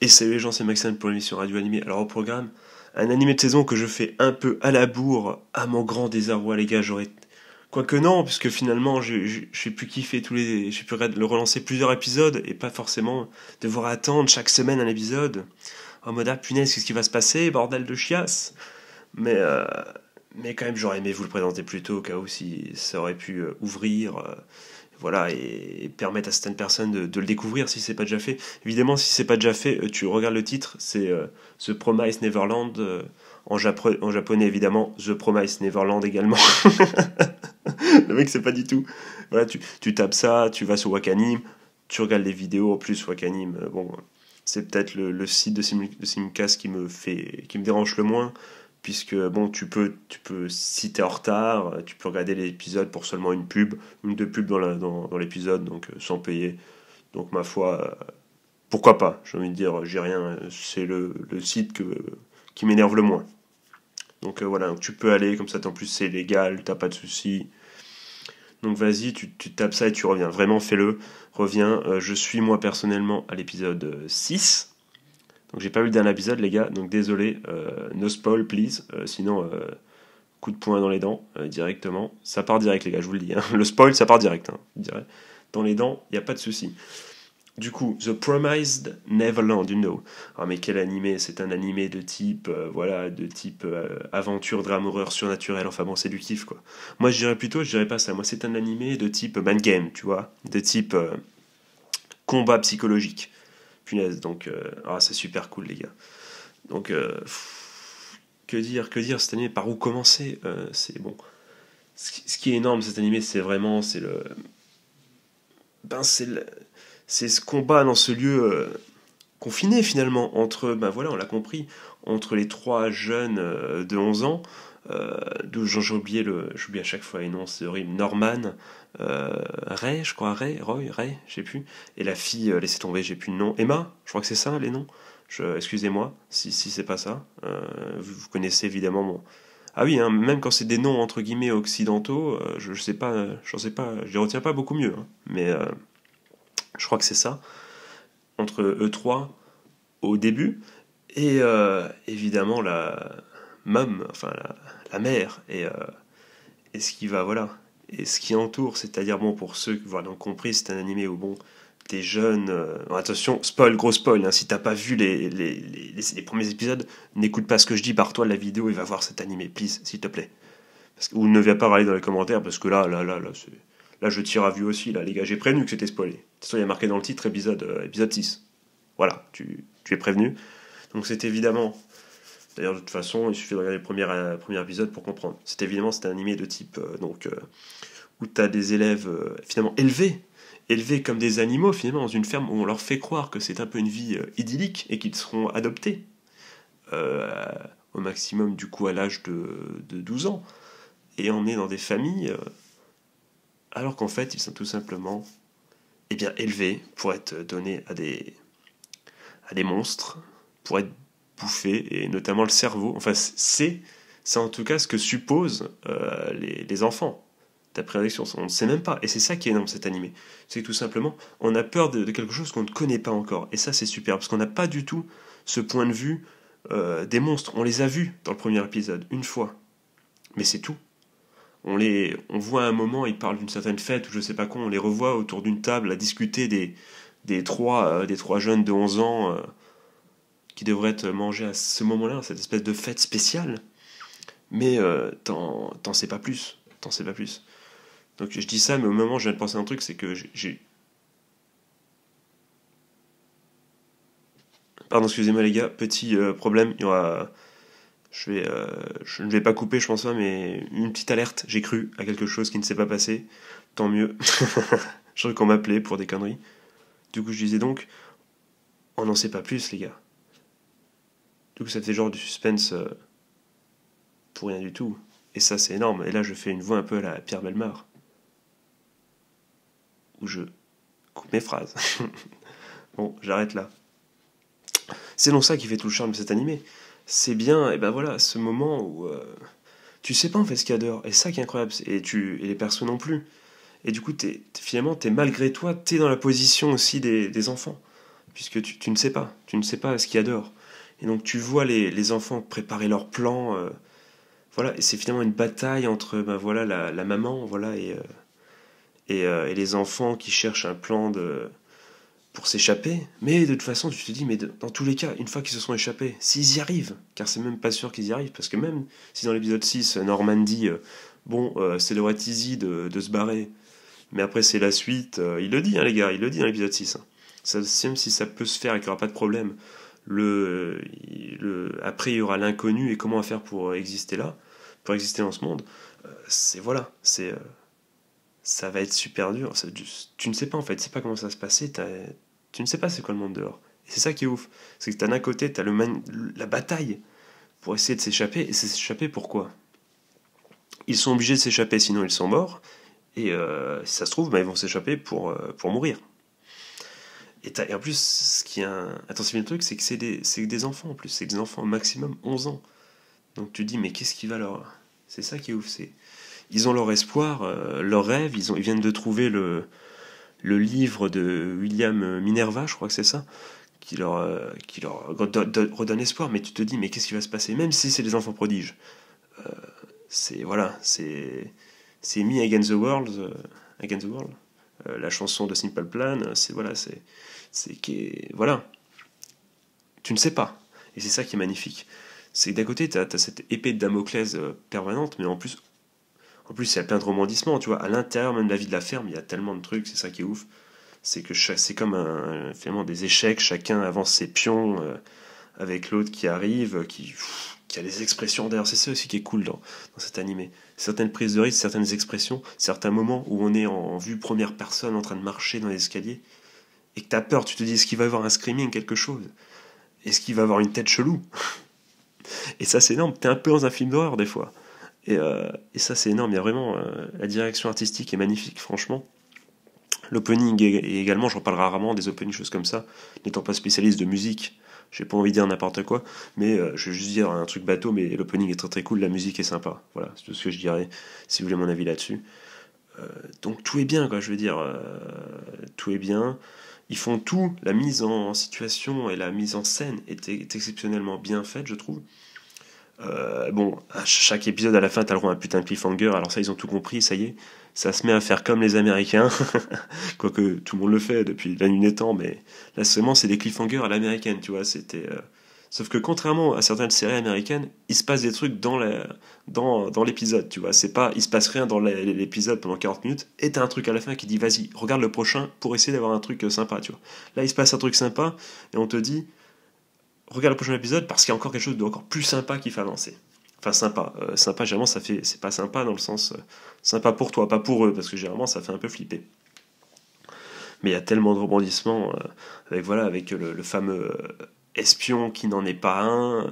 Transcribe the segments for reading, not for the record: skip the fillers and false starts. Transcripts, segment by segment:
salut les gens, c'est Maxime pour l'émission Radio Animé. Alors au programme, un animé de saison que je fais un peu à la bourre, à mon grand désarroi les gars, j'aurais... Quoique non, puisque finalement j'ai pu kiffer j'ai pu le relancer plusieurs épisodes et pas forcément devoir attendre chaque semaine un épisode. En mode ah punaise, qu'est-ce qui va se passer, bordel de chiasse. Mais, euh, mais quand même j'aurais aimé vous le présenter plus tôt, au cas où si ça aurait pu ouvrir... voilà, et permettre à certaines personnes de le découvrir si c'est pas déjà fait. Évidemment, si c'est pas déjà fait, tu regardes le titre, c'est The Promised Neverland, en japonais évidemment, The Promised Neverland également. Le mec, c'est pas du tout. Voilà, tu tapes ça, tu vas sur Wakanim, tu regardes les vidéos, en plus Wakanim, bon, c'est peut-être le site de Simcast qui me dérange le moins, puisque bon, si t'es en retard, tu peux regarder l'épisode pour seulement une ou deux pubs dans l'épisode, donc sans payer. Donc ma foi, pourquoi pas, j'ai envie de dire, j'ai rien, c'est le site qui m'énerve le moins. Donc voilà, donc tu peux aller, comme ça en plus c'est légal, t'as pas de soucis. Donc vas-y, tu tapes ça et tu reviens, vraiment fais-le, reviens. Je suis moi personnellement à l'épisode 6. Donc j'ai pas vu le dernier épisode les gars, donc désolé, no spoil please, sinon coup de poing dans les dents directement. Ça part direct les gars, je vous le dis. Hein. Le spoil ça part direct, hein, je dirais. Dans les dents, il n'y a pas de souci. Du coup, The Promised Neverland, you know. Ah mais quel animé, c'est un animé de type, aventure, drame, horreur, surnaturel, enfin bon c'est du kiff quoi. Moi je dirais pas ça, moi c'est un animé de type man game, tu vois, de type combat psychologique. Punaise, donc c'est super cool les gars. Donc que dire cet animé, par où commencer, c'est bon. Ce qui est énorme cet animé, c'est vraiment c'est ce combat dans ce lieu confiné finalement entre on l'a compris, entre les trois jeunes de 11 ans, d'où j'oublie à chaque fois les noms, c'est horrible, Norman, Ray, je crois, Ray, je sais plus, et la fille, laissez tomber, j'ai plus le nom, Emma, je crois que c'est ça les noms. Excusez-moi si c'est pas ça. Vous connaissez évidemment mon... Ah oui, hein, même quand c'est des noms entre guillemets occidentaux, je sais pas, je les retiens pas beaucoup mieux, hein, mais je crois que c'est ça. Entre eux trois au début, et évidemment la mum, enfin la mère, et ce qui va, voilà, et ce qui entoure, c'est-à-dire, bon, pour ceux qui l'ont compris, c'est un animé où, bon, des jeunes... attention, spoil, gros spoil, hein, si t'as pas vu les premiers épisodes, n'écoute pas ce que je dis, barre-toi de la vidéo et va voir cet animé, please, s'il te plaît. Ou ne viens pas râler dans les commentaires, parce que là, je tire à vue aussi, là, les gars, j'ai prévenu que c'était spoilé. De toute façon, il y a marqué dans le titre épisode 6. Voilà, tu es prévenu. Donc c'est évidemment... D'ailleurs, de toute façon, il suffit de regarder le premier épisode pour comprendre. C'est un animé de type où tu as des élèves finalement élevés comme des animaux finalement dans une ferme où on leur fait croire que c'est un peu une vie idyllique et qu'ils seront adoptés au maximum du coup à l'âge de 12 ans et emmenés dans des familles alors qu'en fait ils sont tout simplement élevés pour être donnés à des monstres, pour être bouffés, et notamment le cerveau. Enfin, c'est en tout cas ce que supposent les enfants. D'après l'élection, on ne sait même pas. Et c'est ça qui est énorme cet animé. C'est que tout simplement, on a peur de quelque chose qu'on ne connaît pas encore. Et ça, c'est super, parce qu'on n'a pas du tout ce point de vue des monstres. On les a vus dans le premier épisode, une fois. Mais c'est tout. On voit à un moment, ils parlent d'une certaine fête, ou je sais pas quoi, on les revoit autour d'une table à discuter des trois jeunes de 11 ans qui devraient être mangés à ce moment-là, cette espèce de fête spéciale. Mais t'en sais pas plus. T'en sais pas plus. Donc je dis ça, mais au moment où je viens de penser à un truc, c'est que j'ai... Pardon, excusez-moi les gars, petit problème, il y aura... je ne vais pas couper, je pense pas, mais une petite alerte, j'ai cru à quelque chose qui ne s'est pas passé, tant mieux. Je crois qu'on m'appelait pour des conneries. Du coup, je disais donc, on n'en sait pas plus, les gars. Du coup, ça fait genre du suspense pour rien du tout. Et ça, c'est énorme. Et là, je fais une voix un peu à la Pierre Bellemare, où je coupe mes phrases. Bon, j'arrête là. C'est donc ça qui fait tout le charme de cet animé. C'est bien, et ben voilà, ce moment où tu sais pas en fait ce qu'il y a dehors. Et ça qui est incroyable. Et les persos non plus. Et du coup, finalement, malgré toi, t'es dans la position aussi des enfants. puisque tu ne sais pas ce qu'il y a dehors. Et donc tu vois les enfants préparer leur plan, voilà, et c'est finalement une bataille entre ben, voilà, la maman voilà, et les enfants qui cherchent un plan pour s'échapper. Mais de toute façon, tu te dis, mais dans tous les cas, une fois qu'ils se sont échappés, s'ils y arrivent, car c'est même pas sûr qu'ils y arrivent, parce que même si dans l'épisode 6, Norman dit, bon, ça devrait être easy de se barrer, mais après c'est la suite, il le dit, hein, les gars, il le dit dans l'épisode 6. Hein. Ça, même si ça peut se faire et qu'il n'y aura pas de problème, après il y aura l'inconnu et comment on va faire pour exister là, pour exister dans ce monde. C'est voilà, ça va être super dur. Tu ne sais pas en fait, tu sais pas comment ça va se passer, tu ne sais pas c'est quoi le monde dehors. Et c'est ça qui est ouf, c'est que t'as d'un côté t'as la bataille pour essayer de s'échapper, et s'échapper pourquoi? Ils sont obligés de s'échapper, sinon ils sont morts, et si ça se trouve, bah, ils vont s'échapper pour mourir. Et en plus, ce qui est attention, le truc, c'est que c'est des enfants en plus, c'est des enfants au maximum 11 ans. Donc tu te dis, mais qu'est-ce qui va leur. C'est ça qui est ouf, ils ont leur espoir, leur rêve, ils viennent de trouver le livre de William Minerva, je crois que c'est ça, qui leur redonne espoir, mais tu te dis, mais qu'est-ce qui va se passer? Même si c'est des enfants prodiges, voilà, c'est Me Against the World, la chanson de Simple Plan, voilà, tu ne sais pas, et c'est ça qui est magnifique. C'est que d'un côté, t'as cette épée de Damoclès permanente, mais en plus, il y a plein de rebondissements, tu vois. À l'intérieur même de la vie de la ferme, il y a tellement de trucs, c'est ça qui est ouf. C'est que c'est comme finalement des échecs, chacun avance ses pions avec l'autre qui arrive, qui a des expressions. D'ailleurs, c'est ça aussi qui est cool dans cet animé. Certaines prises de risque, certaines expressions, certains moments où on est en vue première personne en train de marcher dans les escaliers et que t'as peur, tu te dis est-ce qu'il va y avoir un screaming, quelque chose? Est-ce qu'il va y avoir une tête chelou? Et ça, c'est énorme. T'es un peu dans un film d'horreur des fois. Et ça, c'est énorme. Il y a vraiment. La direction artistique est magnifique, franchement. L'opening et également, j'en parle rarement des openings, choses comme ça. N'étant pas spécialiste de musique, j'ai pas envie de dire n'importe quoi, mais je vais juste dire un truc bateau, mais l'opening est très très cool, la musique est sympa. Voilà, c'est tout ce que je dirais, si vous voulez mon avis là-dessus. Donc tout est bien, quoi, je veux dire. Tout est bien. Ils font tout. La mise en situation et la mise en scène est exceptionnellement bien faite, je trouve. Bon, à chaque épisode à la fin, t'as le droit à un putain de cliffhanger. Alors ça, ils ont tout compris, ça y est. Ça se met à faire comme les Américains. Quoique tout le monde le fait depuis la nuit des temps, mais là seulement c'est des cliffhangers à l'américaine, tu vois. Sauf que contrairement à certaines séries américaines, il se passe des trucs dans l'épisode, tu vois. C'est pas, il se passe rien dans l'épisode pendant 40 minutes, et t'as un truc à la fin qui dit, vas-y, regarde le prochain pour essayer d'avoir un truc sympa, tu vois. Là, il se passe un truc sympa, et on te dit, regarde le prochain épisode parce qu'il y a encore quelque chose d'encore plus sympa qui fait avancer. Enfin, sympa. Sympa, généralement, c'est pas sympa dans le sens sympa pour toi, pas pour eux, parce que généralement, ça fait un peu flipper. Mais il y a tellement de rebondissements avec le fameux espion qui n'en est pas un.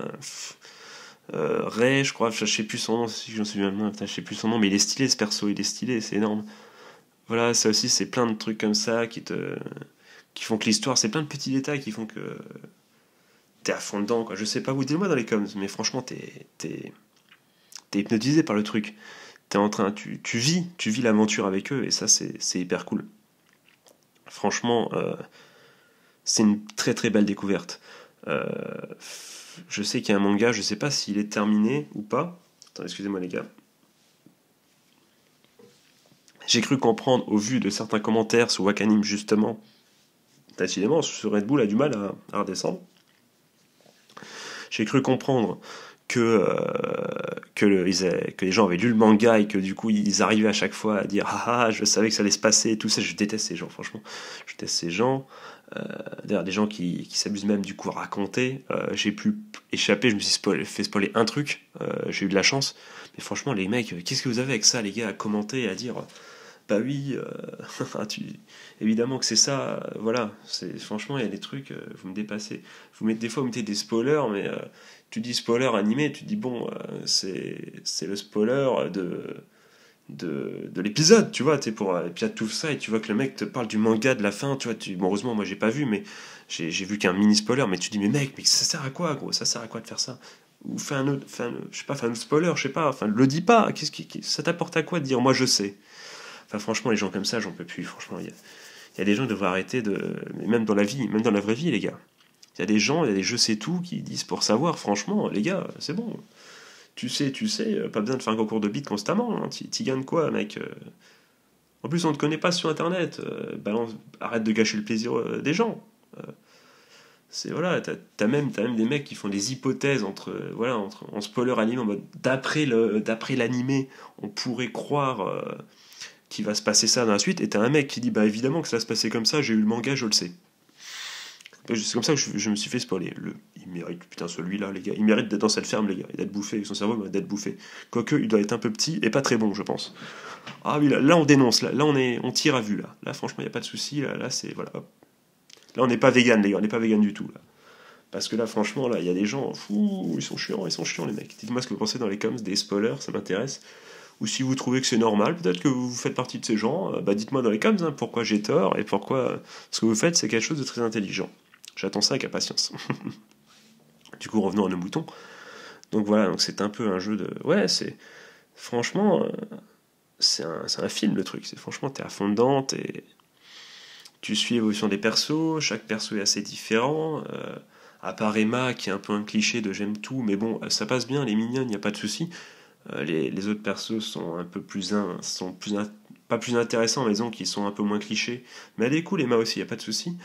Ray, je crois, je sais plus son nom, si je me souviens bien, je sais plus son nom, mais il est stylé ce perso, il est stylé, c'est énorme. Voilà, ça aussi, c'est plein de trucs comme ça qui font que l'histoire, c'est plein de petits détails qui font que t'es à fond dedans, quoi. Je sais pas vous, dites-moi dans les coms, mais franchement, t'es hypnotisé par le truc. T'es en train, tu vis l'aventure avec eux, et ça, c'est hyper cool. Franchement, c'est une très très belle découverte. Euh, je sais qu'il y a un manga, je sais pas s'il est terminé ou pas. Attends, excusez-moi les gars. J'ai cru comprendre, au vu de certains commentaires sur Wakanim justement, décidément, ce Red Bull a du mal à redescendre. J'ai cru comprendre que les gens avaient lu le manga et que du coup ils arrivaient à chaque fois à dire ah je savais que ça allait se passer et tout ça. Je déteste ces gens, franchement, je déteste ces gens. D'ailleurs des gens qui s'amusent même du coup à raconter. J'ai pu échapper, je me suis fait spoiler un truc, j'ai eu de la chance, mais franchement les mecs, qu'est-ce que vous avez avec ça les gars, à commenter et à dire bah oui, évidemment que c'est ça, voilà. Franchement, il y a des trucs, vous me dépassez. Des fois, vous mettez des spoilers, mais tu dis spoiler animé, tu dis bon, c'est le spoiler de l'épisode, tu vois, et puis il y a tout ça, et tu vois que le mec te parle du manga de la fin, tu vois, bon, heureusement, moi j'ai pas vu, mais j'ai vu qu'un mini spoiler, mais tu dis, mais mec, mais ça sert à quoi, gros, ça sert à quoi de faire ça? Ou fais un autre, je sais pas, fais un autre spoiler, je sais pas, enfin, le dis pas, ça t'apporte à quoi de dire, moi je sais? Enfin, franchement, les gens comme ça, j'en peux plus. Franchement, il Il y a des gens qui devraient arrêter même dans la vie, même dans la vraie vie, les gars. Il y a des gens, il y a des je sais tout qui disent pour savoir, franchement, les gars, c'est bon. Tu sais, pas besoin de faire un concours de bite constamment. Hein. T'y gagnes quoi, mec? En plus, on ne te connaît pas sur Internet. Arrête de gâcher le plaisir des gens. Voilà, t'as même des mecs qui font des hypothèses en spoiler anime en mode d'après l'animé, on pourrait croire qu'il va se passer ça dans la suite. Et t'as un mec qui dit bah évidemment que ça va se passer comme ça. J'ai eu le manga, je le sais. C'est comme ça que je me suis fait spoiler. Il mérite, putain, celui-là, les gars. Il mérite d'être dans cette ferme, les gars. Et d'être bouffé, son cerveau mérite d'être bouffé. Quoique, il doit être un peu petit et pas très bon, je pense. Ah oui, là on dénonce. Là on tire à vue, là. Là, franchement, il n'y a pas de souci. Là c'est. Voilà. Hop. Là, on n'est pas vegan, les gars. On n'est pas vegan du tout, là. Parce que là, franchement, là, il y a des gens. Fou, ils sont chiants, les mecs. Dites-moi ce que vous pensez dans les coms, des spoilers, ça m'intéresse. Ou si vous trouvez que c'est normal, peut-être que vous faites partie de ces gens. Dites-moi dans les coms pourquoi j'ai tort et pourquoi ce que vous faites, c'est quelque chose de très intelligent. J'attends ça avec impatience. Du coup, revenons à nos moutons. Donc voilà, donc c'est un peu un jeu de... Ouais, c'est... Franchement, c'est un film, le truc. Franchement, t'es à fond dedans, tu suis l'évolution des persos, chaque perso est assez différent. À part Emma, qui est un peu un cliché de j'aime tout, mais bon, ça passe bien, elle est mignonne, il n'y a pas de souci. Les autres persos sont un peu pas plus intéressants, mais disons qu'ils sont un peu moins clichés. Mais elle est cool, Emma aussi, il n'y a pas de souci.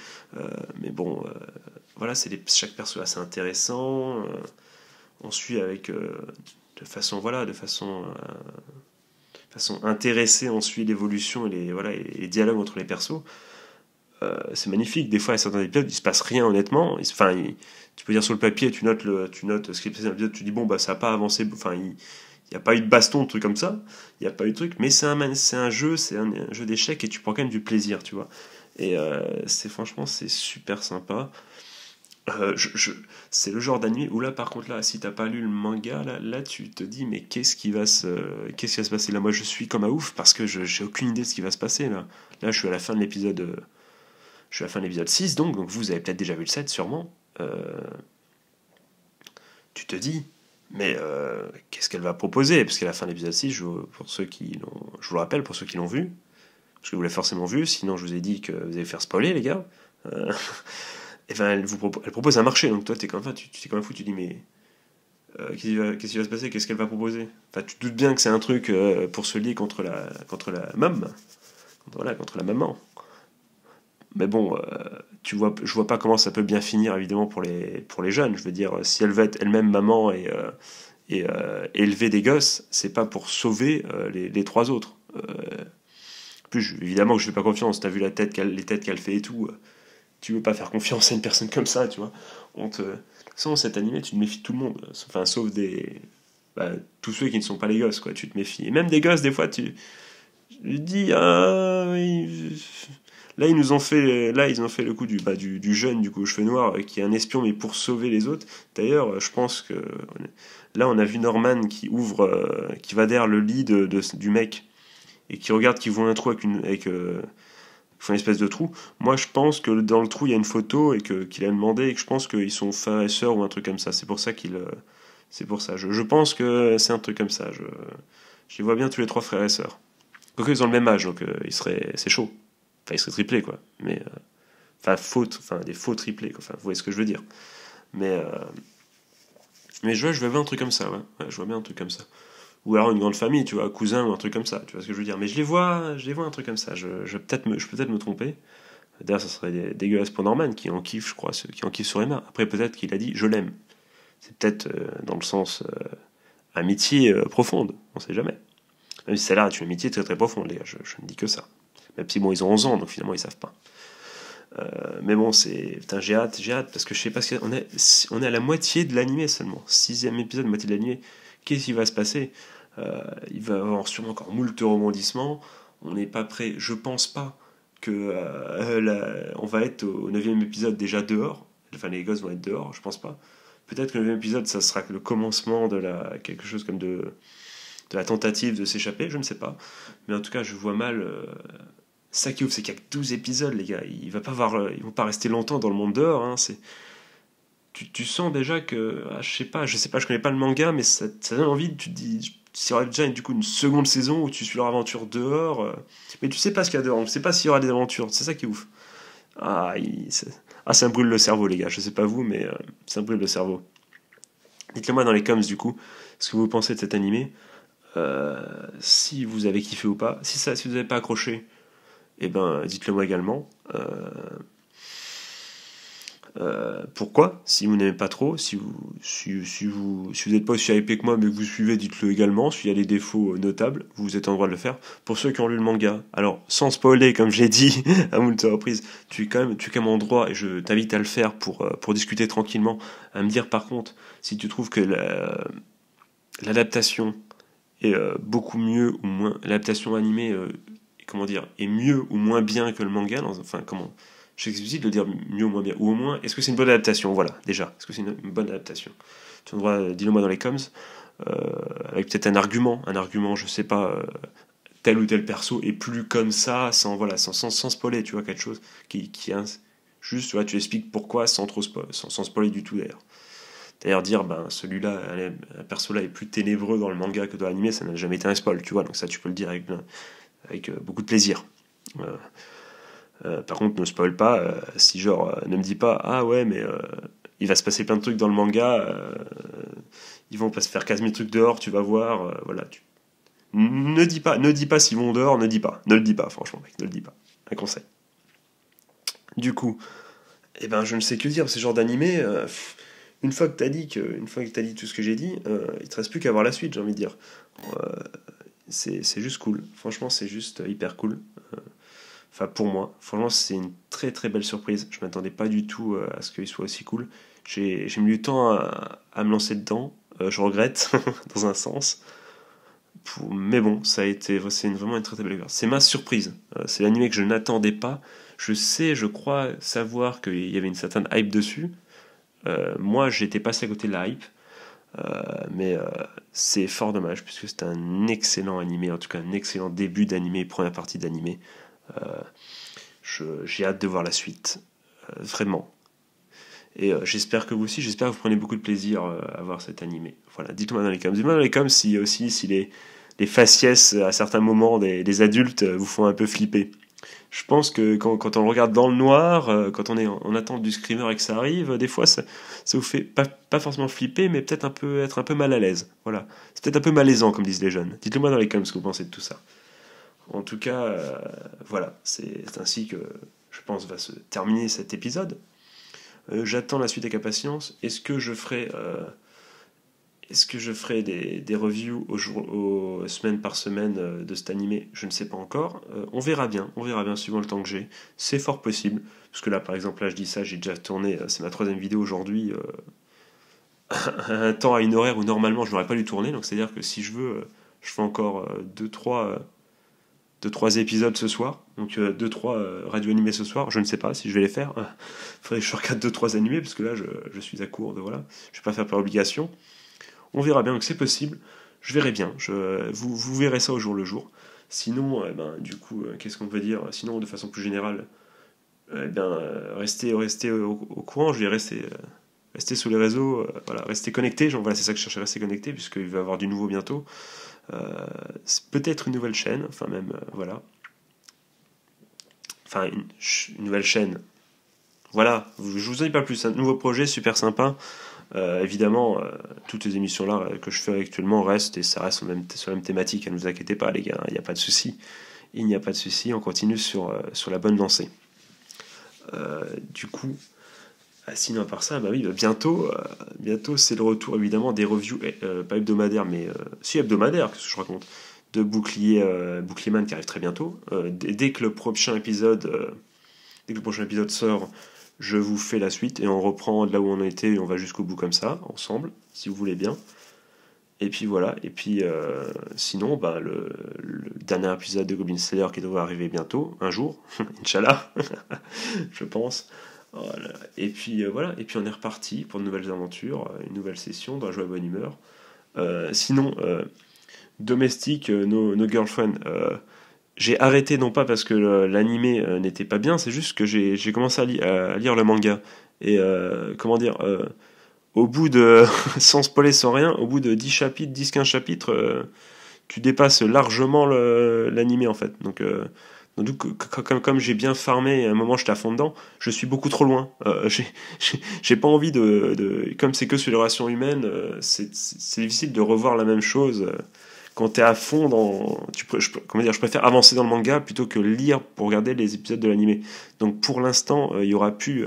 Mais bon, voilà, chaque perso est assez intéressant. On suit avec de façon intéressée, on suit l'évolution et les dialogues entre les persos. C'est magnifique. Des fois, à certains épisodes, il se passe rien, honnêtement. Tu peux dire sur le papier, tu notes ce qui est passé dans l'épisode, tu dis bon, ça n'a pas avancé. Enfin, il n'y a pas eu de baston, de trucs comme ça. Il n'y a pas eu de trucs. Mais c'est un jeu d'échecs et tu prends quand même du plaisir, tu vois. Et franchement, c'est super sympa. C'est le genre d'anime où là, par contre, là, si t'as pas lu le manga, là, tu te dis, mais qu'est-ce qui va se passer là? Moi, je suis comme un ouf parce que j'ai aucune idée de ce qui va se passer là. Là, je suis à la fin de l'épisode 6, donc vous avez peut-être déjà vu le 7, sûrement. Tu te dis, mais qu'est-ce qu'elle va proposer? Parce qu'à la fin de l'épisode 6, je vous le rappelle, pour ceux qui l'ont vu, parce que vous l'avez forcément vu, sinon je vous ai dit que vous allez faire spoiler, les gars. Et ben, elle propose un marché, donc toi, tu t'es quand même fou, tu dis, mais qu'est-ce qui va se passer? Qu'est-ce qu'elle va proposer? Enfin, tu te doutes bien que c'est un truc pour se lier contre la mom, voilà, contre la maman. Mais bon, je vois pas comment ça peut bien finir, évidemment, pour les jeunes. Je veux dire, si elle veut être elle-même maman et élever des gosses, c'est pas pour sauver les trois autres. Plus, évidemment que je fais pas confiance. T'as vu les têtes qu'elle fait et tout. Tu veux pas faire confiance à une personne comme ça, tu vois. De toute façon, cet animé, tu te méfies de tout le monde. Enfin, sauf tous ceux qui ne sont pas les gosses, quoi. Tu te méfies. Et même des gosses, des fois, je dis, ah, oui, là, ils ont fait le coup du jeune, du coup, aux cheveux noirs, qui est un espion, mais pour sauver les autres. D'ailleurs, je pense que là, on a vu Norman qui va derrière le lit du mec, et qui regarde, qui voit un trou avec font une espèce de trou. Moi, je pense que dans le trou, il y a une photo et qu'il a demandé et que je pense qu'ils sont frères et sœurs ou un truc comme ça. C'est pour ça c'est pour ça. Je pense que c'est un truc comme ça. Je les vois bien tous les trois frères et sœurs. Quoique ils ont le même âge, donc c'est chaud. Enfin, ils seraient triplés, quoi. Mais des faux triplés, quoi. Enfin, vous voyez ce que je veux dire. Mais je vois bien un truc comme ça, ouais. Ouais, je vois bien un truc comme ça. Ou alors une grande famille, tu vois, un cousin ou un truc comme ça, tu vois ce que je veux dire. Mais je les vois un truc comme ça. Je peux peut-être me tromper. D'ailleurs, ça serait dégueulasse pour Norman, qui en kiffe, je crois, qui en kiffe sur Emma. Après, peut-être qu'il a dit je l'aime. C'est peut-être dans le sens amitié profonde, on sait jamais. Même si celle-là est une amitié très très profonde, les gars, je ne dis que ça. Même si bon, ils ont 11 ans, donc finalement ils savent pas. Mais bon, putain, j'ai hâte, parce que je sais pas on est à la moitié de l'animé seulement. 6e épisode, moitié de l'animé. Qu'est-ce qui va se passer? Il va y avoir sûrement encore moult rebondissements. On n'est pas prêt. Je pense pas que on va être au 9e épisode déjà dehors. Enfin, les gosses vont être dehors, je pense pas. Peut-être que le 9e épisode, ça sera le commencement de quelque chose comme de la tentative de s'échapper, je ne sais pas. Mais en tout cas, je vois mal. Ça qui ouf, c'est qu'il y a que 12 épisodes, les gars. Ils vont pas rester longtemps dans le monde dehors. Hein. Tu sens déjà que. Je sais pas, je connais pas le manga, mais ça donne envie. Tu te dis. s'il y aura déjà du coup une seconde saison où tu suis leur aventure dehors, mais tu sais pas ce qu'il y a dehors, tu sais pas s'il y aura des aventures, c'est ça qui est ouf. Ah, ça me brûle le cerveau, les gars, je sais pas vous, mais ça me brûle le cerveau. Dites-le moi dans les coms, du coup, ce que vous pensez de cet animé, si vous avez kiffé ou pas, si vous n'avez pas accroché, eh ben, dites-le moi également. Pourquoi? Si vous n'aimez pas trop, si vous n'êtes pas aussi hypé que moi, mais que vous suivez, dites-le également. S'il y a des défauts notables, vous êtes en droit de le faire. Pour ceux qui ont lu le manga, alors sans spoiler, comme j'ai dit à moult reprises, tu es quand même en droit, et je t'invite à le faire pour discuter tranquillement, à me dire par contre si tu trouves que l'adaptation est beaucoup mieux ou moins, l'adaptation animée, comment dire, est mieux ou moins bien que le manga, enfin comment. Je sais que c'est difficile de dire mieux ou moins bien. Ou au moins, est-ce que c'est une bonne adaptation? Voilà, déjà. Est-ce que c'est une bonne adaptation? Tu as le droit, dis-le moi dans les coms. Avec peut-être un argument, je sais pas, tel ou tel perso est plus comme ça, sans spoiler, tu vois, quelque chose qui juste, tu vois, tu expliques pourquoi sans spoiler du tout d'ailleurs. D'ailleurs, dire, ben, celui-là, un perso-là est plus ténébreux dans le manga que dans l'anime, ça n'a jamais été un spoil, tu vois, donc ça, tu peux le dire avec beaucoup de plaisir. Par contre, ne spoil pas, si genre, ne me dis pas, ah ouais, mais il va se passer plein de trucs dans le manga, ils vont pas se faire 15 000 trucs dehors, tu vas voir, voilà. Ne dis pas s'ils vont dehors, ne le dis pas, franchement, mec, ne le dis pas. Un conseil. Du coup, eh ben, je ne sais que dire, ce genre d'animé, une fois que t'as dit tout ce que j'ai dit, il te reste plus qu'à voir la suite, j'ai envie de dire. C'est juste cool, franchement, c'est juste hyper cool. Enfin, pour moi, franchement, c'est une très très belle surprise. Je m'attendais pas du tout à ce qu'il soit aussi cool. J'ai mis du temps à me lancer dedans. Je regrette, dans un sens. Mais bon, c'est vraiment une très très belle expérience. C'est ma surprise. C'est l'anime que je n'attendais pas. Je crois savoir qu'il y avait une certaine hype dessus. Moi, j'étais passé à côté de la hype. Mais c'est fort dommage, puisque c'est un excellent animé, en tout cas un excellent début d'animé, première partie d'animé. J'ai hâte de voir la suite, vraiment. Et j'espère que vous aussi, j'espère que vous prenez beaucoup de plaisir à voir cet animé. Voilà, dites-moi dans les coms. Dites-moi dans les coms si les faciès à certains moments des adultes vous font un peu flipper. Je pense que quand on le regarde dans le noir, quand on est en attente du screamer et que ça arrive, des fois ça vous fait pas forcément flipper, mais peut-être être un peu mal à l'aise. Voilà, c'est peut-être un peu malaisant comme disent les jeunes. Dites-le moi dans les coms ce que vous pensez de tout ça. En tout cas, voilà, c'est ainsi que je pense va se terminer cet épisode. J'attends la suite avec impatience. Est-ce que je ferai des reviews aux semaines par semaine de cet animé? Je ne sais pas encore. On verra bien suivant le temps que j'ai. C'est fort possible, parce que là, par exemple, là, je dis ça, j'ai déjà tourné, c'est ma 3e vidéo aujourd'hui, un temps à une horaire où normalement je n'aurais pas dû tourner, donc c'est-à-dire que si je veux, je fais encore 2-3 épisodes ce soir, donc 2-3 radio animés ce soir, je ne sais pas si je vais les faire. Il faudrait que je regarde 2-3 animés, parce que là je suis à court de voilà, je vais pas faire par obligation. On verra bien, donc c'est possible, je verrai bien, vous verrez ça au jour le jour. Sinon, du coup, qu'est-ce qu'on peut dire? Sinon, de façon plus générale, restez au courant, je vais rester sous les réseaux, voilà, rester connecté, voilà, c'est ça que je cherche à rester connecté, puisqu'il va y avoir du nouveau bientôt. C'est peut-être une nouvelle chaîne, enfin même, voilà. Enfin, une nouvelle chaîne. Voilà, je vous en dis pas plus, un nouveau projet super sympa. Évidemment, toutes les émissions-là que je fais actuellement restent, et ça reste sur la même thématique, ne vous inquiétez pas les gars, il n'y a pas de souci. Il n'y a pas de souci, on continue sur la bonne lancée. Du coup, sinon à part ça, oui, bientôt c'est le retour évidemment des reviews, pas hebdomadaires, mais si hebdomadaires, qu'est-ce que je raconte, de Bouclierman qui arrive très bientôt. Dès que le prochain épisode sort, je vous fais la suite et on reprend de là où on a été et on va jusqu'au bout comme ça, ensemble, si vous voulez bien. Et puis voilà, et puis sinon, le dernier épisode de Goblin Slayer qui devrait arriver bientôt, un jour, Inch'Allah, je pense. Voilà. Et puis voilà, et puis on est reparti pour de nouvelles aventures, une nouvelle session dans la joie et bonne humeur. Sinon, domestique, no girlfriend, j'ai arrêté non pas parce que l'animé n'était pas bien, c'est juste que j'ai commencé à lire le manga. Et comment dire, au bout de, sans spoiler, sans rien, au bout de 10 chapitres, 10-15 chapitres, tu dépasses largement l'animé en fait. Donc comme j'ai bien farmé, à un moment j'étais à fond dedans, je suis beaucoup trop loin. J'ai pas envie comme c'est que sur les relations humaines, c'est difficile de revoir la même chose. Quand t'es à fond dans, comment dire, je préfère avancer dans le manga plutôt que lire pour regarder les épisodes de l'animé. Donc pour l'instant, il y aura plus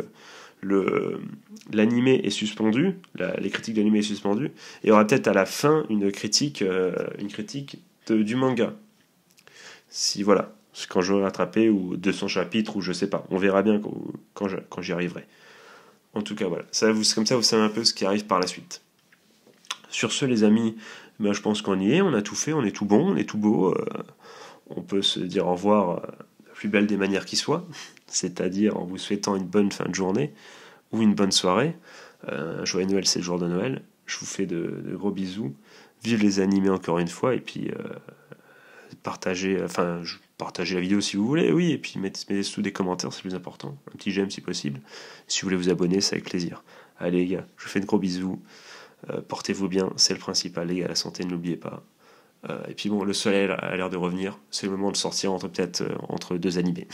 l'animé est suspendu, les critiques de l'animé est suspendu, et il y aura peut-être à la fin une critique du manga. Si voilà, quand j'aurai rattrapé, ou 200 chapitres, ou je sais pas, on verra bien quand j'y arriverai. En tout cas, voilà, comme ça vous savez un peu ce qui arrive par la suite. Sur ce, les amis, ben, je pense qu'on y est, on a tout fait, on est tout bon, on est tout beau, on peut se dire au revoir la plus belle des manières qui soit, c'est-à-dire en vous souhaitant une bonne fin de journée, ou une bonne soirée. Joyeux Noël, c'est le jour de Noël. Je vous fais de gros bisous. Vive les animés encore une fois. Et puis partagez la vidéo si vous voulez, oui. Et puis mettez sous des commentaires, c'est le plus important. Un petit j'aime si possible. Si vous voulez vous abonner, c'est avec plaisir. Allez les gars, je vous fais de gros bisous. Portez-vous bien, c'est le principal. Les gars, la santé, ne l'oubliez pas. Et puis bon, le soleil a l'air de revenir. C'est le moment de sortir peut-être entre deux animés.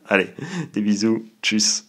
Allez, des bisous. Tchuss.